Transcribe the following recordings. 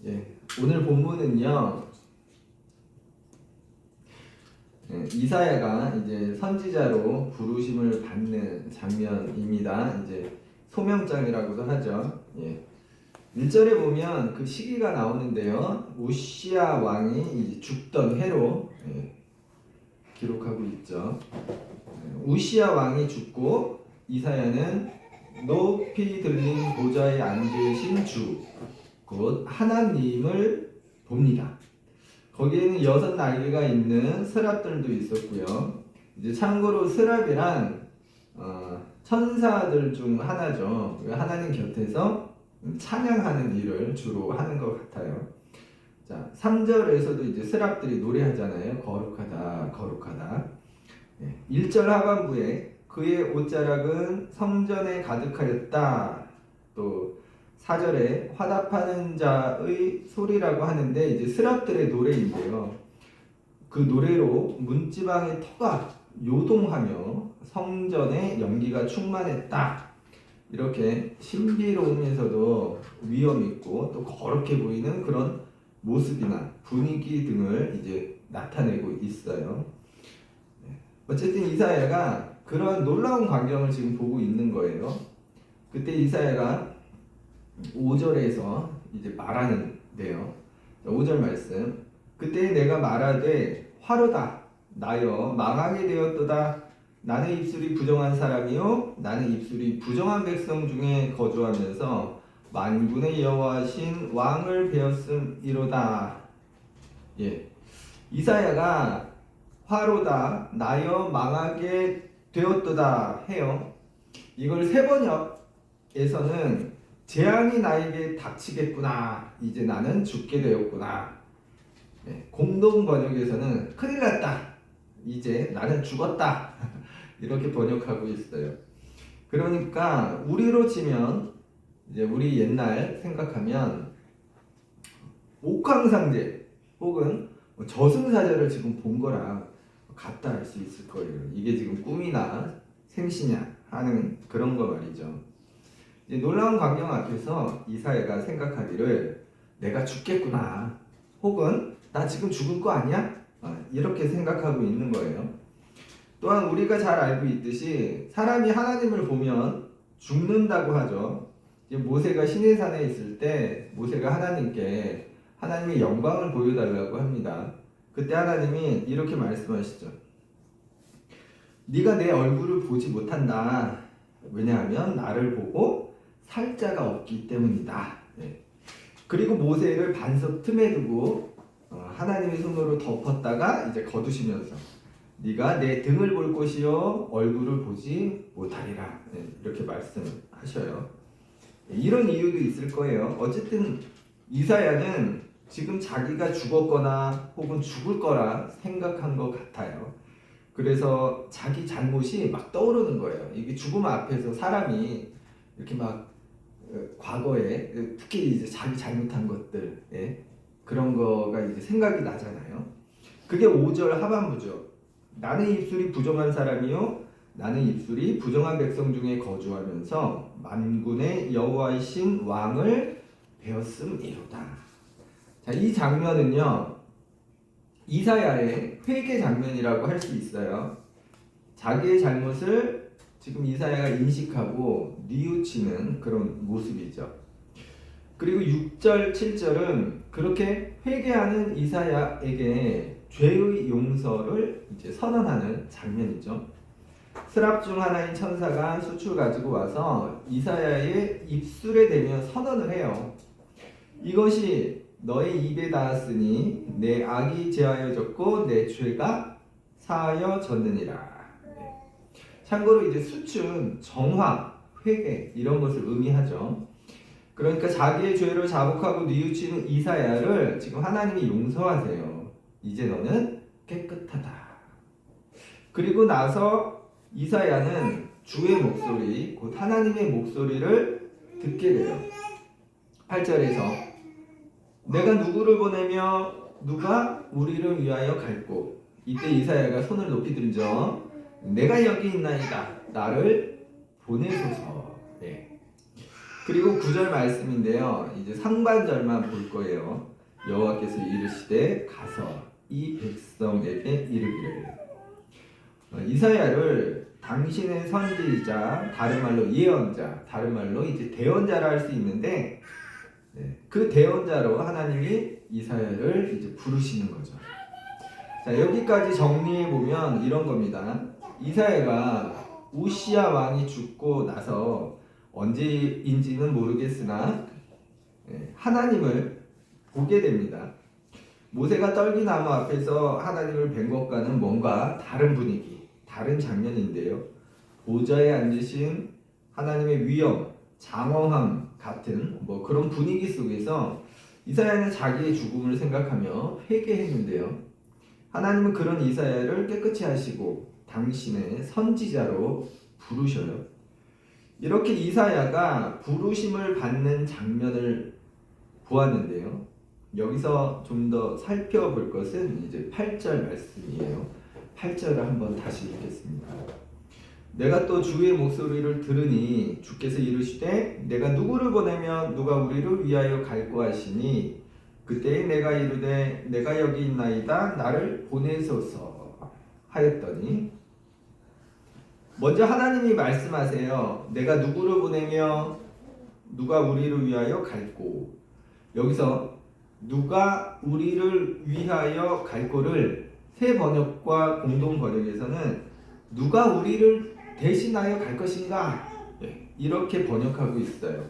오늘 본문은요, 이사야가 이제 선지자로 부르심을 받는 장면입니다. 이제 소명장이라고도 하죠. 1절에 보면 그 시기가 나오는데요. 우시야 왕이 이제 죽던 해로 기록하고 있죠. 우시야 왕이 죽고 이사야는 높이 들린 보좌에 앉으신 주, 곧 하나님을 봅니다. 거기에는 6날개가 있는 스랍들도 있었고요. 이제 참고로 스랍이란 천사들 중 하나죠. 하나님 곁에서 찬양하는 일을 주로 하는 것 같아요. 자, 3절에서도 이제 스랍들이 노래하잖아요. 거룩하다, 거룩하다. 1절 하반부에 그의 옷자락은 성전에 가득하였다. 또 4절에 화답하는 자의 소리라고 하는데 이제 스랍들의 노래인데요. 그 노래로 문지방의 터가 요동하며 성전에 연기가 충만했다. 이렇게 신비로우면서도 위험 있고 또 거룩해 보이는 그런 모습이나 분위기 등을 이제 나타내고 있어요. 어쨌든 이사야가 그런 놀라운 광경을 지금 보고 있는 거예요. 그때 이사야가 5절에서 이제 말하는데요. 5절 말씀. 그때 내가 말하되 화로다 나여 망하게 되었도다. 나는 입술이 부정한 사람이요 나는 입술이 부정한 백성 중에 거주하면서 만군의 여호와신 왕을 배웠음이로다. 이사야가 화로다 나여 망하게 되었도다 해요. 이걸 세번역에서는 재앙이 나에게 닥치겠구나. 이제 나는 죽게 되었구나. 공동 번역에서는 큰일 났다. 이제 나는 죽었다. 이렇게 번역하고 있어요. 그러니까 우리로 치면 이제 우리 옛날 생각하면 옥황상제 혹은 저승사자를 지금 본 거랑 같다 할 수 있을 거예요. 이게 지금 꿈이나 생시냐 하는 그런 거 말이죠. 이제 놀라운 광경 앞에서 이사야가 생각하기를 내가 죽겠구나 혹은 나 지금 죽을 거 아니야? 이렇게 생각하고 있는 거예요. 또한 우리가 잘 알고 있듯이 사람이 하나님을 보면 죽는다고 하죠. 이제 모세가 시내산에 있을 때 모세가 하나님께 하나님의 영광을 보여달라고 합니다. 그때 하나님이 이렇게 말씀하시죠. 네가 내 얼굴을 보지 못한다. 왜냐하면 나를 보고 살 자가 없기 때문이다. 그리고 모세를 반석 틈에 두고 하나님의 손으로 덮었다가 이제 거두시면서 네가 내 등을 볼 것이요 얼굴을 보지 못하리라. 이렇게 말씀하셔요. 이런 이유도 있을 거예요. 어쨌든 이사야는 지금 자기가 죽었거나 혹은 죽을 거라 생각한 것 같아요. 그래서 자기 잘못이 막 떠오르는 거예요. 이게 죽음 앞에서 사람이 이렇게 막 과거에 특히 이제 자기 잘못한 것들 그런 거가 이제 생각이 나잖아요. 그게 5절 하반부죠. 나는 입술이 부정한 사람이요 나는 입술이 부정한 백성 중에 거주하면서 만군의 여호와이신 왕을 배웠음이로다. 자, 이 장면은요 이사야의 회개 장면이라고 할 수 있어요. 자기의 잘못을 지금 이사야가 인식하고 뉘우치는 그런 모습이죠. 그리고 6절, 7절은 그렇게 회개하는 이사야에게 죄의 용서를 이제 선언하는 장면이죠. 스랍 중 하나인 천사가 숯을 가지고 와서 이사야의 입술에 대며 선언을 해요. 이것이 너의 입에 닿았으니 내 악이 제하여졌고 내 죄가 사하여졌느니라. 참고로 이제 숯은 정화, 회개 이런 것을 의미하죠. 그러니까 자기의 죄를 자복하고 뉘우치는 이사야를 지금 하나님이 용서하세요. 이제 너는 깨끗하다. 그리고 나서 이사야는 주의 목소리, 곧 하나님의 목소리를 듣게 돼요. 8절에서 내가 누구를 보내며 누가 우리를 위하여 갈고 이때 이사야가 손을 높이 들죠. 내가 여기 있나이다. 나를 보내소서. 그리고 9절 말씀인데요. 이제 상반절만 볼 거예요. 여호와께서 이르시되 가서 이 백성에게 이르기를. 이사야를 당신의 선지자, 다른 말로 예언자, 다른 말로 이제 대언자라 할 수 있는데, 그 대언자로 하나님이 이사야를 이제 부르시는 거죠. 자, 여기까지 정리해 보면 이런 겁니다. 이사야가 우시야 왕이 죽고 나서 언제인지는 모르겠으나 하나님을 보게 됩니다. 모세가 떨기나무 앞에서 하나님을 뵌 것과는 뭔가 다른 분위기, 다른 장면인데요. 보좌에 앉으신 하나님의 위엄, 장엄함 같은 뭐 그런 분위기 속에서 이사야는 자기의 죽음을 생각하며 회개했는데요. 하나님은 그런 이사야를 깨끗이 하시고 당신의 선지자로 부르셔요. 이렇게 이사야가 부르심을 받는 장면을 보았는데요. 여기서 좀 더 살펴볼 것은 이제 8절 말씀이에요. 8절을 한번 다시 읽겠습니다. 내가 또 주의 목소리를 들으니 주께서 이르시되 내가 누구를 보내면 누가 우리를 위하여 갈고 하시니 그때에 내가 이르되 내가 여기 있나이다 나를 보내소서 하였더니, 먼저 하나님이 말씀하세요. 내가 누구를 보내며 누가 우리를 위하여 갈고, 여기서 누가 우리를 위하여 갈고를 새 번역과 공동 번역에서는 누가 우리를 대신하여 갈 것인가 이렇게 번역하고 있어요.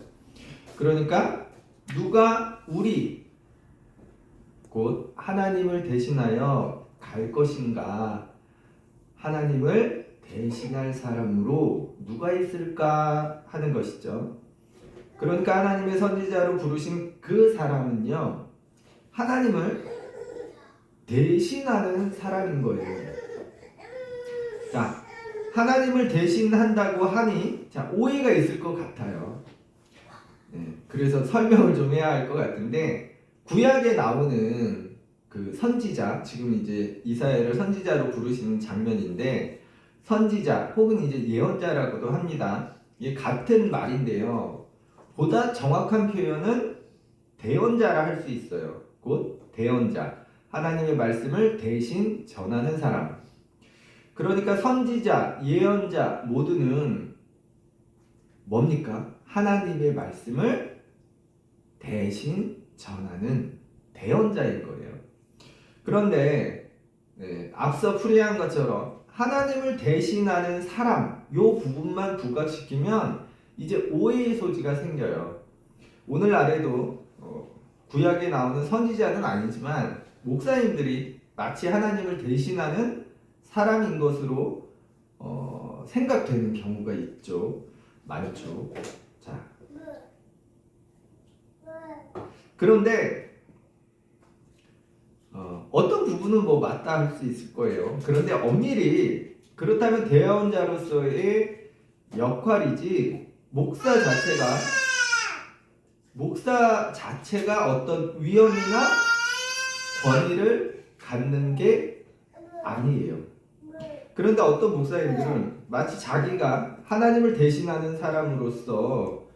그러니까 누가 우리 곧 하나님을 대신하여 갈 것인가, 하나님을 대신할 사람으로 누가 있을까 하는 것이죠. 그러니까 하나님의 선지자로 부르신 그 사람은요, 하나님을 대신하는 사람인 거예요. 자, 하나님을 대신한다고 하니 오해가 있을 것 같아요. 그래서 설명을 좀 해야 할 것 같은데, 구약에 나오는 그 선지자, 지금 이제 이사야를 선지자로 부르시는 장면인데, 선지자 혹은 이제 예언자라고도 합니다. 이게 같은 말인데요. 보다 정확한 표현은 대언자라 할 수 있어요. 곧 대언자, 하나님의 말씀을 대신 전하는 사람. 그러니까 선지자, 예언자 모두는 뭡니까? 하나님의 말씀을 대신 전하는 대언자인 거예요. 그런데 앞서 풀이한 것처럼 하나님을 대신하는 사람, 요 부분만 부각시키면 이제 오해의 소지가 생겨요. 오늘날에도 구약에 나오는 선지자는 아니지만 목사님들이 마치 하나님을 대신하는 사람인 것으로 생각되는 경우가 있죠. 많죠. 자, 그런데 어떤 부분은 뭐 맞다 할 수 있을 거예요. 그런데 엄밀히 그렇다면 대언자로서의 역할이지, 목사 자체가 어떤 위엄이나 권위를 갖는 게 아니에요. 그런데 어떤 목사님들은 마치 자기가 하나님을 대신하는 사람으로서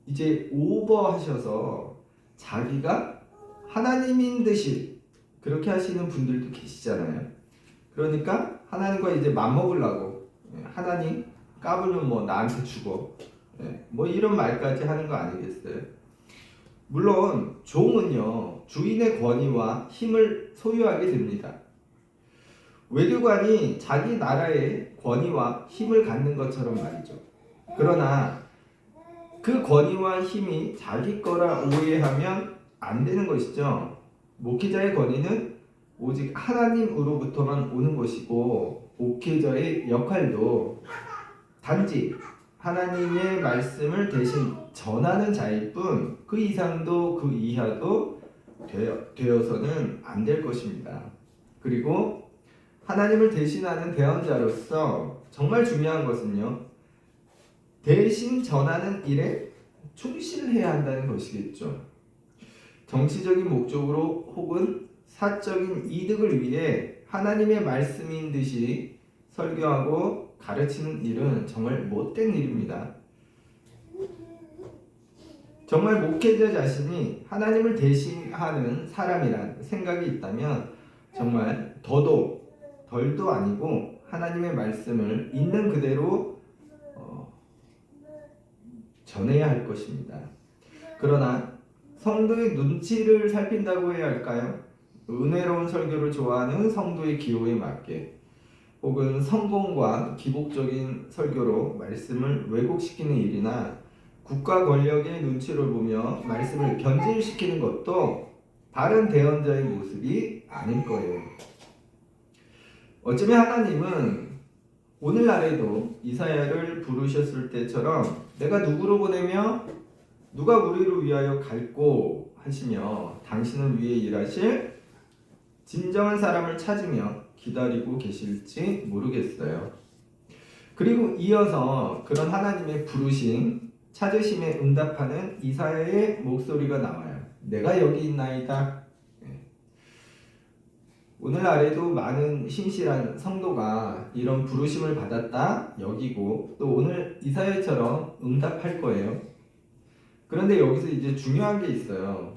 이제 오버하셔서 자기가 하나님인 듯이 그렇게 하시는 분들도 계시잖아요. 그러니까 하나님과 이제 맞먹으려고, 하나님 까불면 뭐 나한테 주고, 뭐 이런 말까지 하는 거 아니겠어요? 물론 종은요, 주인의 권위와 힘을 소유하게 됩니다. 외교관이 자기 나라의 권위와 힘을 갖는 것처럼 말이죠. 그러나 그 권위와 힘이 자기 거라 오해하면 안 되는 것이죠. 목회자의 권위는 오직 하나님으로부터만 오는 것이고, 목회자의 역할도 단지 하나님의 말씀을 대신 전하는 자일 뿐, 그 이상도 그 이하도 되어서는 안 될 것입니다. 그리고 하나님을 대신하는 대언자로서 정말 중요한 것은요, 대신 전하는 일에 충실해야 한다는 것이겠죠. 정치적인 목적으로 혹은 사적인 이득을 위해 하나님의 말씀인 듯이 설교하고 가르치는 일은 정말 못된 일입니다. 정말 목회자 자신이 하나님을 대신하는 사람이란 생각이 있다면 정말 더도 덜도 아니고 하나님의 말씀을 있는 그대로 전해야 할 것입니다. 그러나 성도의 눈치를 살핀다고 해야 할까요? 은혜로운 설교를 좋아하는 성도의 기호에 맞게 혹은 성공과 기복적인 설교로 말씀을 왜곡시키는 일이나 국가 권력의 눈치를 보며 말씀을 변질시키는 것도 바른 대언자의 모습이 아닐 거예요. 어쩌면 하나님은 오늘날에도 이사야를 부르셨을 때처럼 내가 누구로 보내며 누가 우리를 위하여 갈고 하시며 당신을 위해 일하실 진정한 사람을 찾으며 기다리고 계실지 모르겠어요. 그리고 이어서 그런 하나님의 부르심, 찾으심에 응답하는 이사야의 목소리가 나와요. 내가 여기 있나이다. 오늘날에도 많은 신실한 성도가 이런 부르심을 받았다 여기고 또 오늘 이사야처럼 응답할 거예요. 그런데 여기서 이제 중요한 게 있어요.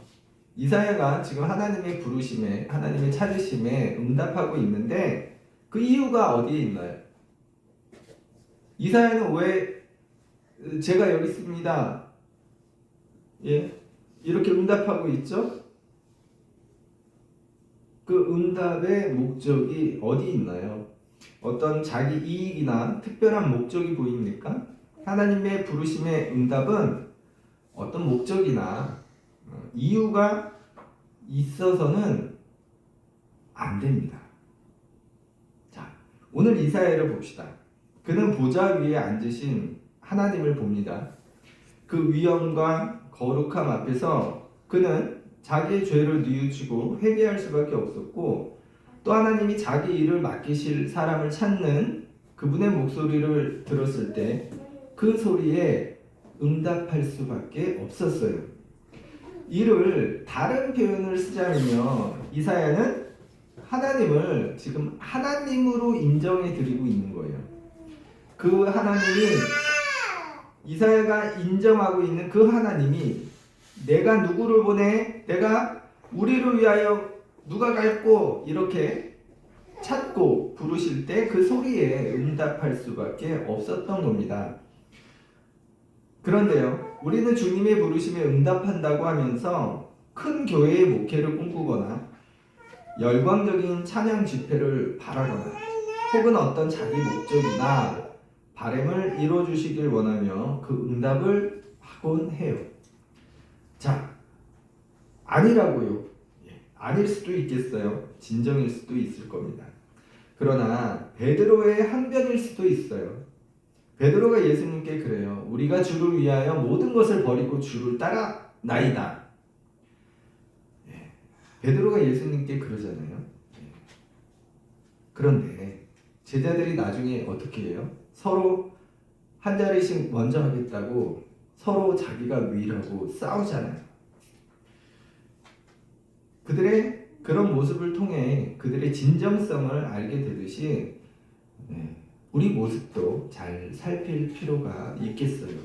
이사야가 지금 하나님의 부르심에, 하나님의 찾으심에 응답하고 있는데 그 이유가 어디에 있나요? 이사야는 왜 제가 여기 있습니다. 예? 이렇게 응답하고 있죠? 그 응답의 목적이 어디 있나요? 어떤 자기 이익이나 특별한 목적이 보입니까? 하나님의 부르심의 응답은 어떤 목적이나 이유가 있어서는 안 됩니다. 자, 오늘 이사야를 봅시다. 그는 보좌 위에 앉으신 하나님을 봅니다. 그 위엄과 거룩함 앞에서 그는 자기의 죄를 뉘우치고 회개할 수밖에 없었고 또 하나님이 자기 일을 맡기실 사람을 찾는 그분의 목소리를 들었을 때 그 소리에 응답할 수밖에 없었어요. 이를 다른 표현을 쓰자면요, 이사야는 하나님을 지금 하나님으로 인정해 드리고 있는 거예요. 그 하나님이 이사야가 인정하고 있는 그 하나님이 내가 누구를 보내? 내가 우리를 위하여 누가 갈고? 이렇게 찾고 부르실 때 그 소리에 응답할 수밖에 없었던 겁니다. 그런데요, 우리는 주님의 부르심에 응답한다고 하면서 큰 교회의 목회를 꿈꾸거나 열광적인 찬양 집회를 바라거나 혹은 어떤 자기 목적이나 바람을 이루어주시길 원하며 그 응답을 하곤 해요. 자, 아니라고요. 아닐 수도 있겠어요. 진정일 수도 있을 겁니다. 그러나 베드로의 항변일 수도 있어요. 베드로가 예수님께 그래요. 우리가 주를 위하여 모든 것을 버리고 주를 따라 나이다. 베드로가 예수님께 그러잖아요. 그런데 제자들이 나중에 어떻게 해요? 서로 한 자리씩 먼저 하겠다고 서로 자기가 위라고 싸우잖아요. 그들의 그런 모습을 통해 그들의 진정성을 알게 되듯이 우리 모습도 잘 살필 필요가 있겠어요.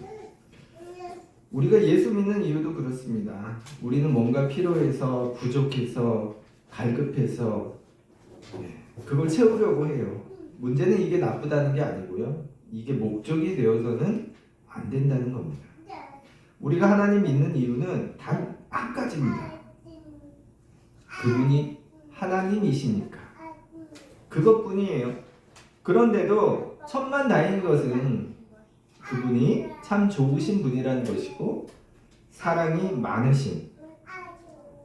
우리가 예수 믿는 이유도 그렇습니다. 우리는 뭔가 필요해서 부족해서 갈급해서 그걸 채우려고 해요. 문제는 이게 나쁘다는 게 아니고요. 이게 목적이 되어서는 안 된다는 겁니다. 우리가 하나님 믿는 이유는 단 한 가지입니다. 그분이 하나님이시니까. 그것뿐이에요. 그런데도 천만다행인 것은 그분이 참 좋으신 분이라는 것이고 사랑이 많으신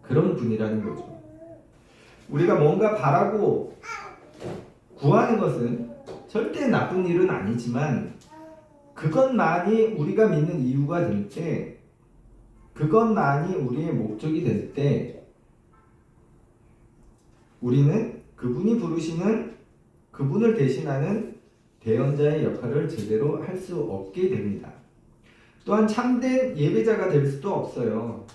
그런 분이라는 거죠. 우리가 뭔가 바라고 구하는 것은 절대 나쁜 일은 아니지만 그것만이 우리가 믿는 이유가 될 때, 그것만이 우리의 목적이 될 때 우리는 그분이 부르시는 그분을 대신하는 대언자의 역할을 제대로 할 수 없게 됩니다. 또한 참된 예배자가 될 수도 없어요.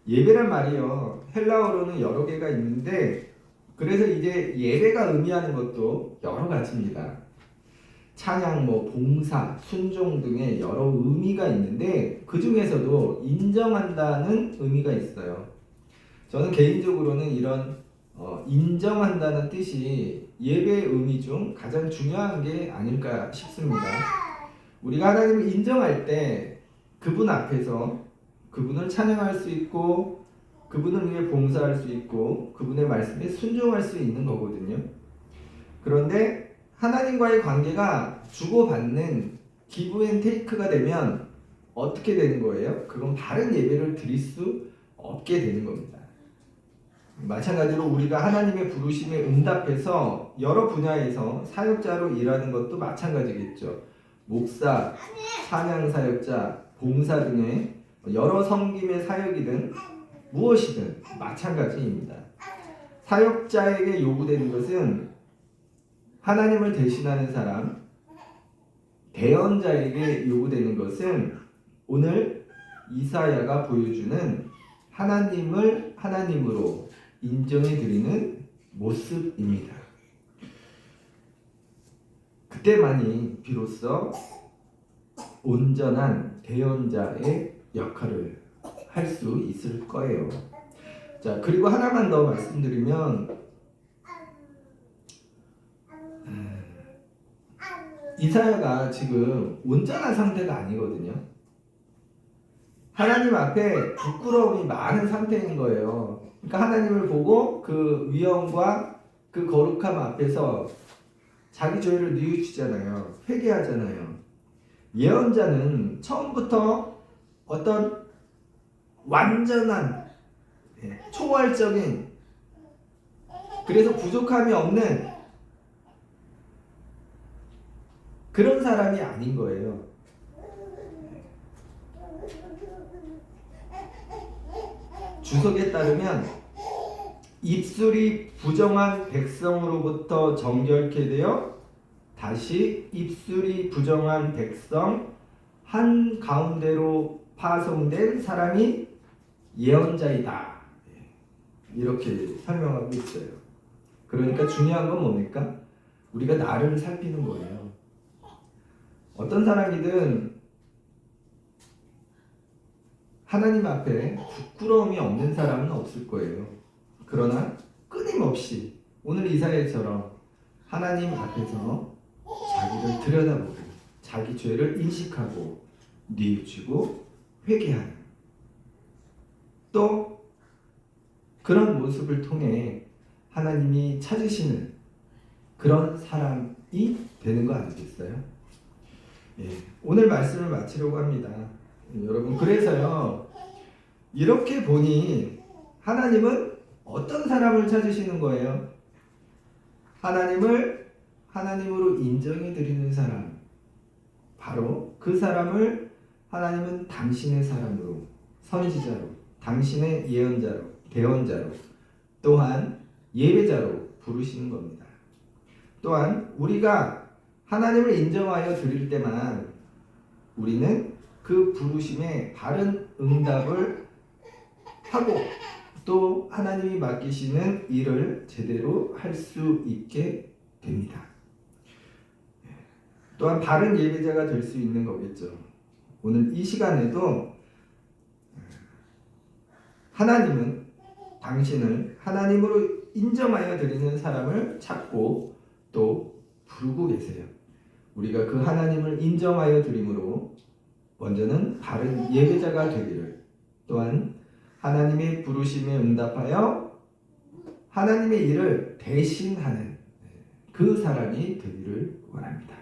예배란 말이요, 헬라어로는 여러 개가 있는데 그래서 이제 예배가 의미하는 것도 여러 가지입니다. 찬양, 봉사, 순종 등의 여러 의미가 있는데 그 중에서도 인정한다는 의미가 있어요. 저는 개인적으로는 이런 인정한다는 뜻이 예배의 의미 중 가장 중요한 게 아닐까 싶습니다. 우리가 하나님을 인정할 때 그분 앞에서 그분을 찬양할 수 있고 그분을 위해 봉사할 수 있고 그분의 말씀에 순종할 수 있는 거거든요. 그런데 하나님과의 관계가 주고받는 기브 앤 테이크가 되면 어떻게 되는 거예요? 그건 바른 예배를 드릴 수 없게 되는 겁니다. 마찬가지로 우리가 하나님의 부르심에 응답해서 여러 분야에서 사역자로 일하는 것도 마찬가지겠죠. 목사, 찬양 사역자, 봉사 등의 여러 섬김의 사역이든 무엇이든 마찬가지입니다. 사역자에게 요구되는 것은 하나님을 대신하는 사람, 대언자에게 요구되는 것은 오늘 이사야가 보여주는 하나님을 하나님으로 인정해 드리는 모습입니다. 그때만이 비로소 온전한 대언자의 역할을 할 수 있을 거예요. 자, 그리고 하나만 더 말씀드리면 이사야가 지금 온전한 상태가 아니거든요. 하나님 앞에 부끄러움이 많은 상태인 거예요. 그러니까 하나님을 보고 그 위엄과 그 거룩함 앞에서 자기 죄를 뉘우치잖아요. 회개하잖아요. 예언자는 처음부터 어떤 완전한 초월적인 그래서 부족함이 없는 그런 사람이 아닌 거예요. 주석에 따르면 입술이 부정한 백성으로부터 정결케 되어 다시 입술이 부정한 백성 한 가운데로 파송된 사람이 예언자이다. 이렇게 설명하고 있어요. 그러니까 중요한 건 뭡니까? 우리가 나를 살피는 거예요. 어떤 사람이든 하나님 앞에 부끄러움이 없는 사람은 없을 거예요. 그러나 끊임없이 오늘 이사야처럼 하나님 앞에서 자기를 들여다보고 자기 죄를 인식하고 뉘우치고 회개하는 또 그런 모습을 통해 하나님이 찾으시는 그런 사람이 되는 거 아니겠어요? 오늘 말씀을 마치려고 합니다. 여러분, 그래서요, 이렇게 보니 하나님은 어떤 사람을 찾으시는 거예요? 하나님을 하나님으로 인정해 드리는 사람, 바로 그 사람을 하나님은 당신의 사람으로, 선지자로, 당신의 예언자로, 대언자로, 또한 예배자로 부르시는 겁니다. 또한 우리가 하나님을 인정하여 드릴 때만 우리는 그 부르심에 바른 응답을 하고 또 하나님이 맡기시는 일을 제대로 할 수 있게 됩니다. 또한 바른 예배자가 될 수 있는 거겠죠. 오늘 이 시간에도 하나님은 당신을 하나님으로 인정하여 드리는 사람을 찾고 또 부르고 계세요. 우리가 그 하나님을 인정하여 드림으로 먼저는 바른 예배자가 되기를, 또한 하나님의 부르심에 응답하여 하나님의 일을 대신하는 그 사람이 되기를 원합니다.